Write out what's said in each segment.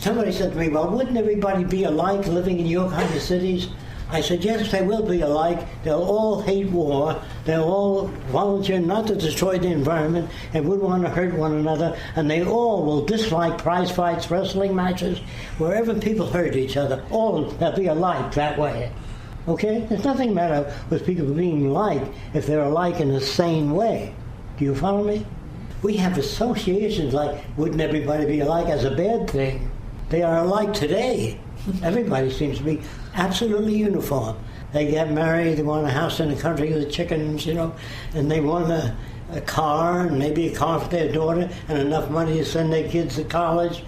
Somebody said to me, well, wouldn't everybody be alike living in your kind of cities? I said, yes, they will be alike. They'll all hate war. They'll all volunteer not to destroy the environment and wouldn't want to hurt one another. And they all will dislike prize fights, wrestling matches, wherever people hurt each other. All they'll be alike that way. Okay? There's nothing matter with people being alike if they're alike in a sane way. Do you follow me? We have associations like, wouldn't everybody be alike, as a bad thing. They are alike today. Everybody seems to be absolutely uniform. They get married, they want a house in the country with chickens, and they want a car, and maybe a car for their daughter, and enough money to send their kids to college.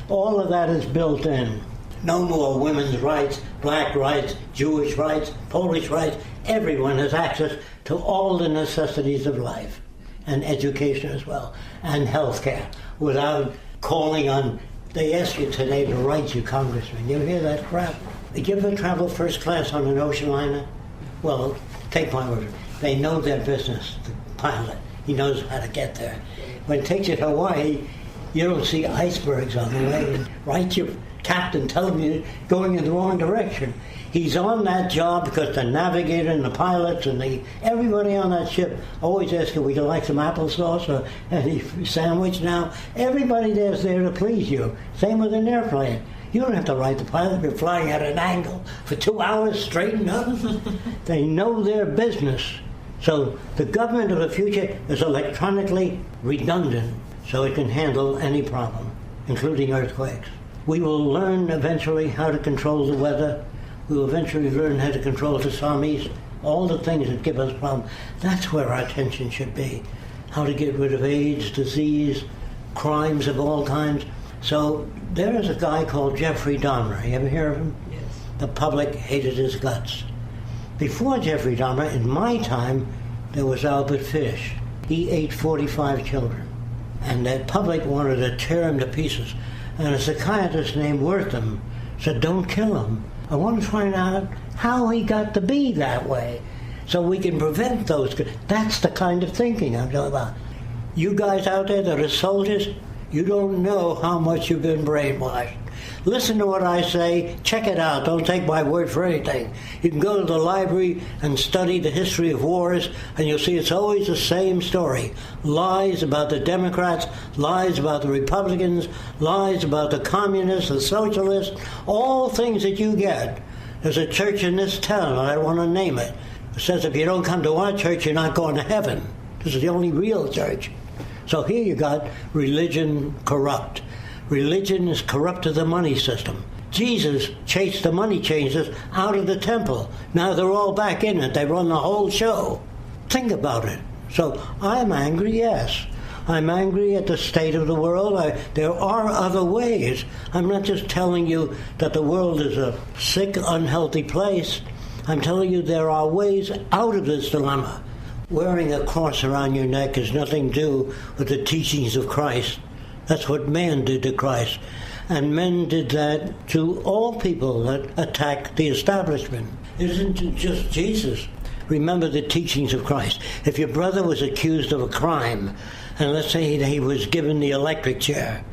All of that is built in. No more women's rights, black rights, Jewish rights, Polish rights. Everyone has access to all the necessities of life, and education as well, and health care, without calling on. They ask you today to write you, Congressman. You hear that crap? Did you ever travel first class on an ocean liner? Well, take my word. They know their business. The pilot, he knows how to get there. When it takes you to Hawaii, you don't see icebergs on the way. Write your captain, tell him you're going in the wrong direction. He's on that job because the navigator and the pilots and everybody on that ship always ask him, would you like some applesauce or any sandwich now? Everybody there's there to please you. Same with an airplane. You don't have to write the pilot. You're flying at an angle for 2 hours, straighten up. They know their business. So the government of the future is electronically redundant so it can handle any problem, including earthquakes. We will learn eventually how to control the weather. We will eventually learn how to control tsunamis, all the things that give us problems. That's where our attention should be. How to get rid of AIDS, disease, crimes of all kinds. So there is a guy called Jeffrey Dahmer. You ever hear of him? Yes. The public hated his guts. Before Jeffrey Dahmer, in my time, there was Albert Fish. He ate 45 children. And the public wanted to tear him to pieces. And a psychiatrist named Wortham said, don't kill him. I want to find out how he got to be that way so we can prevent those. That's the kind of thinking I'm talking about. You guys out there that are soldiers, you don't know how much you've been brainwashed. Listen to what I say. Check it out. Don't take my word for anything. You can go to the library and study the history of wars, and you'll see it's always the same story. Lies about the Democrats, lies about the Republicans, lies about the communists, the socialists, all things that you get. There's a church in this town, I don't want to name it. It says if you don't come to our church, you're not going to heaven. This is the only real church. So here you got religion corrupt. Religion is corrupt to the money system. Jesus chased the money changers out of the temple. Now they're all back in it. They run the whole show. Think about it. So I'm angry, yes. I'm angry at the state of the world. There are other ways. I'm not just telling you that the world is a sick, unhealthy place. I'm telling you there are ways out of this dilemma. Wearing a cross around your neck has nothing to do with the teachings of Christ. That's what man did to Christ. And men did that to all people that attack the establishment. It isn't just Jesus. Remember the teachings of Christ. If your brother was accused of a crime, and let's say he was given the electric chair,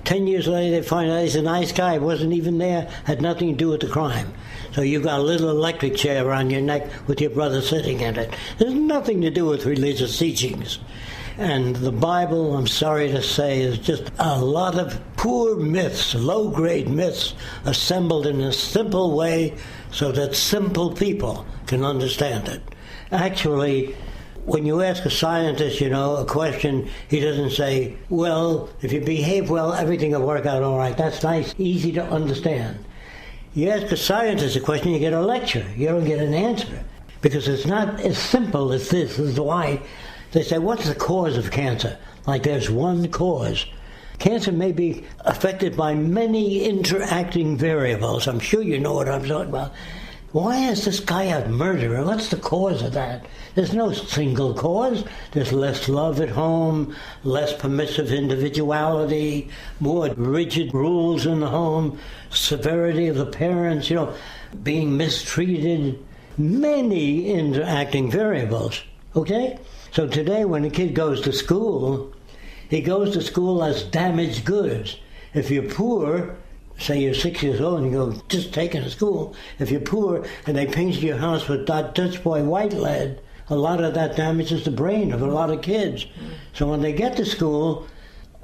10 years later they find out he's a nice guy, wasn't even there, had nothing to do with the crime. So you've got a little electric chair around your neck with your brother sitting in it. There's nothing to do with religious teachings. And the Bible, I'm sorry to say, is just a lot of poor myths, low-grade myths, assembled in a simple way so that simple people can understand it. Actually, when you ask a scientist, a question, he doesn't say, well, if you behave well, everything will work out all right. That's nice, easy to understand. You ask a scientist a question, you get a lecture. You don't get an answer. Because it's not as simple as this. This is why they say, what's the cause of cancer? Like there's one cause. Cancer may be affected by many interacting variables. I'm sure you know what I'm talking about. Why is this guy a murderer? What's the cause of that? There's no single cause. There's less love at home, less permissive individuality, more rigid rules in the home, severity of the parents, being mistreated. Many interacting variables, okay? So today when a kid goes to school, he goes to school as damaged goods. If you're poor, say you're 6 years old and you go, just taken to school. If you're poor and they painted your house with that Dutch boy white lead, a lot of that damages the brain of a lot of kids. So when they get to school,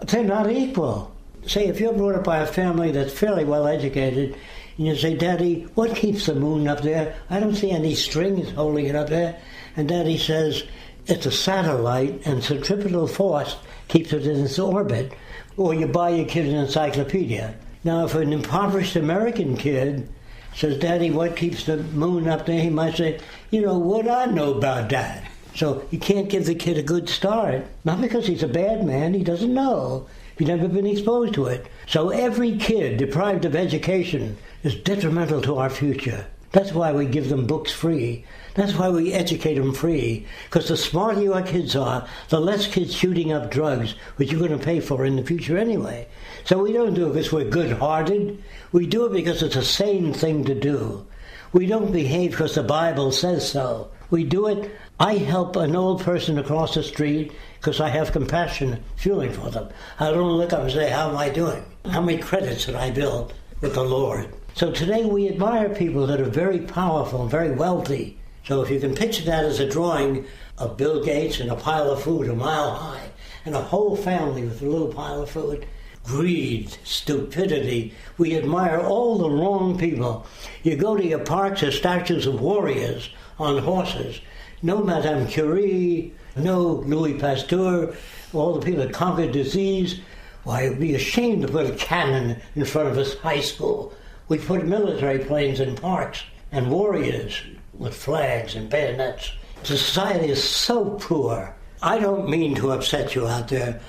they're not equal. Say if you're brought up by a family that's fairly well educated, and you say, Daddy, what keeps the moon up there? I don't see any strings holding it up there. And Daddy says, it's a satellite, and centripetal force keeps it in its orbit. Or you buy your kid an encyclopedia. Now, if an impoverished American kid says, Daddy, what keeps the moon up there? He might say, what I know about that? So you can't give the kid a good start. Not because he's a bad man, he doesn't know. He's never been exposed to it. So every kid deprived of education is detrimental to our future. That's why we give them books free. That's why we educate them free. Because the smarter your kids are, the less kids shooting up drugs, which you're going to pay for in the future anyway. So we don't do it because we're good-hearted. We do it because it's a sane thing to do. We don't behave because the Bible says so. We do it. I help an old person across the street because I have compassion feeling for them. I don't look up and say, how am I doing? How many credits did I build with the Lord? So today we admire people that are very powerful, very wealthy. So if you can picture that as a drawing of Bill Gates and a pile of food a mile high, and a whole family with a little pile of food, greed, stupidity, we admire all the wrong people. You go to your parks, there's statues of warriors on horses. No Madame Curie, no Louis Pasteur, all the people that conquered disease. Why, it would be ashamed to put a cannon in front of a high school. We put military planes in parks and warriors with flags and bayonets. Society is so poor. I don't mean to upset you out there.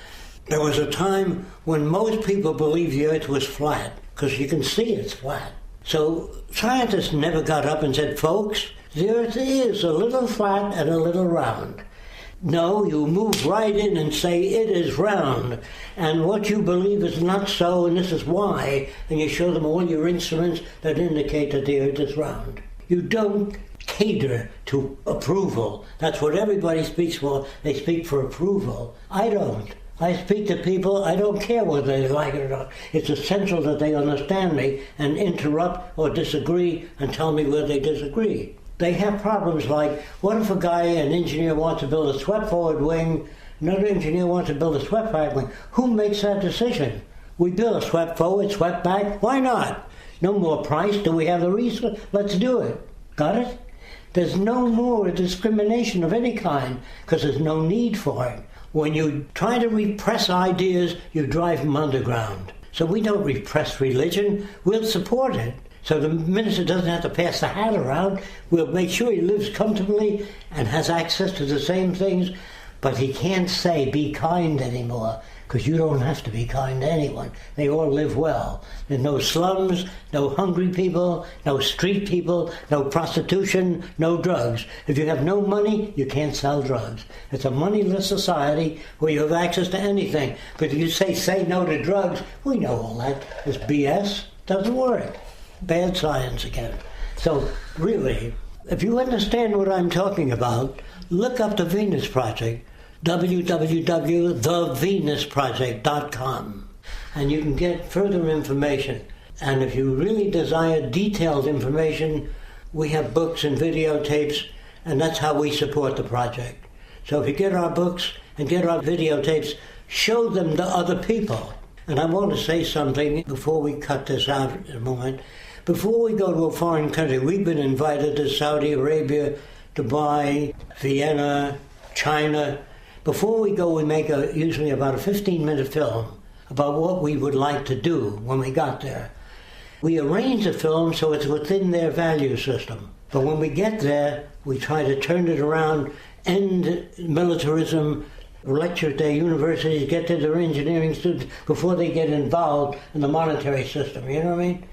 There was a time when most people believed the earth was flat, because you can see it's flat. So scientists never got up and said, folks, the earth is a little flat and a little round. No, you move right in and say it is round, and what you believe is not so, and this is why, and you show them all your instruments that indicate that the earth is round. You don't cater to approval. That's what everybody speaks for. They speak for approval. I don't. I speak to people, I don't care whether they like it or not. It's essential that they understand me and interrupt or disagree and tell me where they disagree. They have problems like, what if an engineer wants to build a swept-forward wing, another engineer wants to build a swept-back wing? Who makes that decision? We build a swept-forward, swept-back. Why not? No more price. Do we have the resource? Let's do it. Got it? There's no more discrimination of any kind because there's no need for it. When you try to repress ideas, you drive them underground. So we don't repress religion. We'll support it. So the minister doesn't have to pass the hat around. We'll make sure he lives comfortably and has access to the same things, but he can't say be kind anymore, because you don't have to be kind to anyone. They all live well. There's no slums, no hungry people, no street people, no prostitution, no drugs. If you have no money, you can't sell drugs. It's a moneyless society where you have access to anything. But if you say no to drugs, we know all that. It's BS. Doesn't work. Bad science again. So really, if you understand what I'm talking about, look up the Venus Project, www.thevenusproject.com, and you can get further information. And if you really desire detailed information, we have books and videotapes, and that's how we support the project. So if you get our books and get our videotapes, show them to other people. And I want to say something before we cut this out in a moment. Before we go to a foreign country, we've been invited to Saudi Arabia, Dubai, Vienna, China. Before we go, we make usually about a 15-minute film about what we would like to do when we got there. We arrange the film so it's within their value system. But when we get there, we try to turn it around, end militarism, lecture at their universities, get to their engineering students before they get involved in the monetary system, you know what I mean?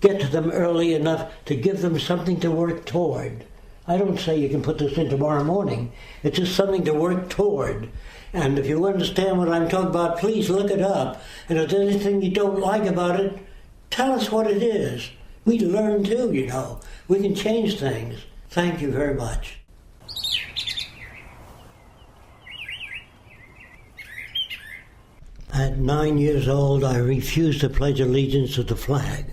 Get to them early enough to give them something to work toward. I don't say you can put this in tomorrow morning. It's just something to work toward. And if you understand what I'm talking about, please look it up. And if there's anything you don't like about it, tell us what it is. We learn too, you know. We can change things. Thank you very much. At 9 years old, I refused to pledge allegiance to the flag,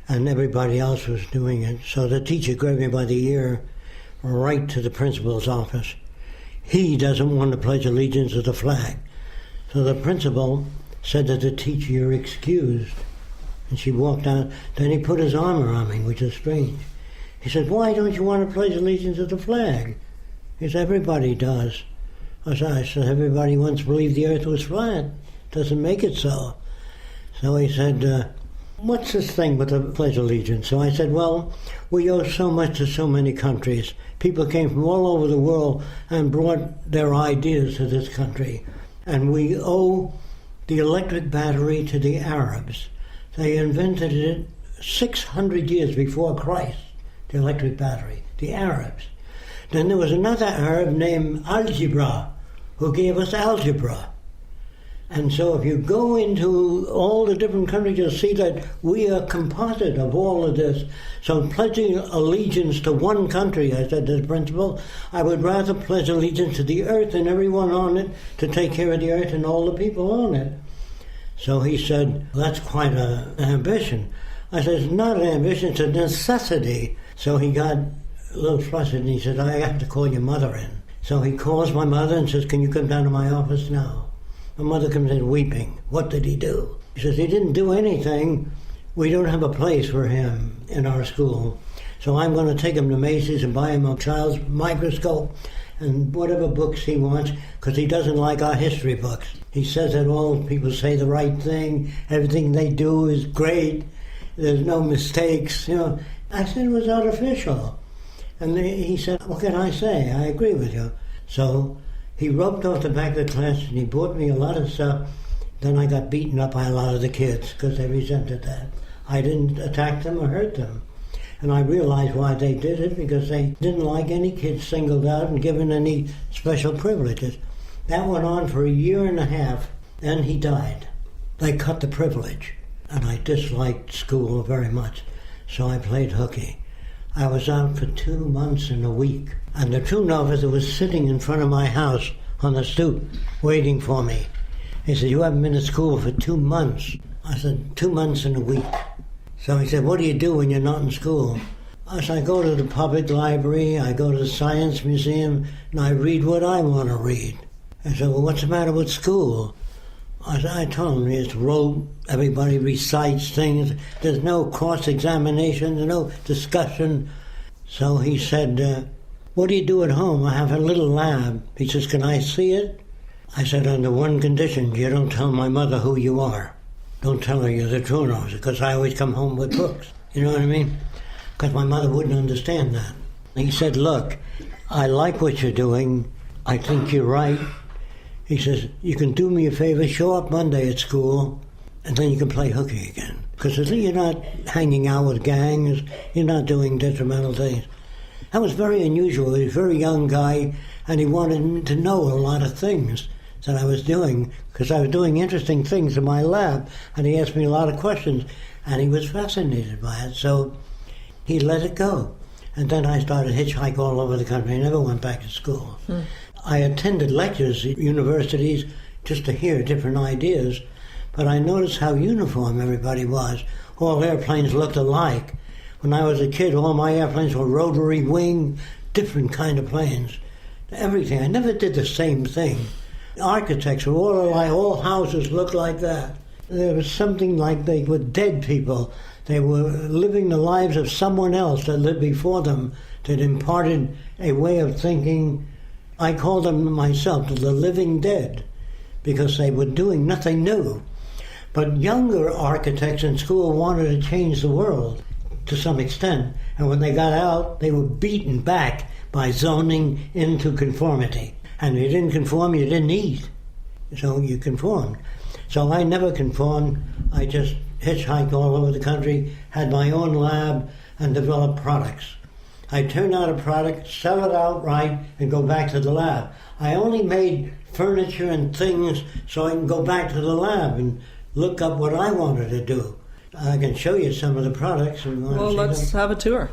and everybody else was doing it. So the teacher grabbed me by the ear right to the principal's office. He doesn't want to pledge allegiance to the flag. So the principal said to the teacher, "You're excused." And she walked out. Then he put his arm around me, which is strange. He said, "Why don't you want to pledge allegiance to the flag?" He said, "Everybody does." I said, "Everybody once believed the earth was flat. Doesn't make it so." So he said, "What's this thing with the pledge of allegiance?" So I said, "Well, we owe so much to so many countries. People came from all over the world and brought their ideas to this country. And we owe the electric battery to the Arabs. They invented it 600 years before Christ, the electric battery, the Arabs. Then there was another Arab named Algebra who gave us algebra. And so if you go into all the different countries, you'll see that we are composite of all of this. So pledging allegiance to one country," I said to the principal, "I would rather pledge allegiance to the earth and everyone on it to take care of the earth and all the people on it." So he said, "That's quite an ambition." I said, "It's not an ambition, it's a necessity." So he got a little flustered and he said, "I have to call your mother in." So he calls my mother and says, "Can you come down to my office now?" My mother comes in weeping. "What did he do?" He says, "He didn't do anything. We don't have a place for him in our school. So I'm going to take him to Macy's and buy him a child's microscope and whatever books he wants, because he doesn't like our history books. He says that all people say the right thing. Everything they do is great. There's no mistakes." I said it was artificial. And he said, "What can I say? I agree with you." So he roped off the back of the class and he bought me a lot of stuff. Then I got beaten up by a lot of the kids because they resented that. I didn't attack them or hurt them. And I realized why they did it, because they didn't like any kids singled out and given any special privileges. That went on for a year and a half. Then he died. They cut the privilege. And I disliked school very much. So I played hooky. I was out for 2 months and a week. And the tune officer was sitting in front of my house on the stoop, waiting for me. He said, "You haven't been to school for 2 months." I said, 2 months and a week. So he said, "What do you do when you're not in school?" I said, "I go to the public library, I go to the science museum, and I read what I want to read." I said, "Well, what's the matter with school?" I told him, it's rote, everybody recites things, there's no cross-examination, there's no discussion. So he said, "What do you do at home?" "I have a little lab." He says, "Can I see it?" I said, "Under one condition, you don't tell my mother who you are. Don't tell her you're the truant officer, because I always come home with books." You know what I mean? Because my mother wouldn't understand that. He said, "Look, I like what you're doing. I think you're right." He says, "You can do me a favor, show up Monday at school, and then you can play hooky again. Because you're not hanging out with gangs, you're not doing detrimental things." That was very unusual. He was a very young guy, and he wanted me to know a lot of things that I was doing, because I was doing interesting things in my lab, and he asked me a lot of questions, and he was fascinated by it. So he let it go. And then I started hitchhike all over the country. I never went back to school. I attended lectures at universities just to hear different ideas, but I noticed how uniform everybody was. All airplanes looked alike. When I was a kid, all my airplanes were rotary wing, different kind of planes. Everything. I never did the same thing. Architects were all alike. All houses looked like that. There was something like they were dead people. They were living the lives of someone else that lived before them, that imparted a way of thinking. I called them myself the living dead, because they were doing nothing new. But younger architects in school wanted to change the world to some extent, and when they got out, they were beaten back by zoning into conformity. And if you didn't conform, you didn't eat. So you conformed. So I never conformed. I just hitchhiked all over the country, had my own lab, and developed products. I turn out a product, sell it outright, and go back to the lab. I only made furniture and things so I can go back to the lab and look up what I wanted to do. I can show you some of the products. Well, let's have a tour.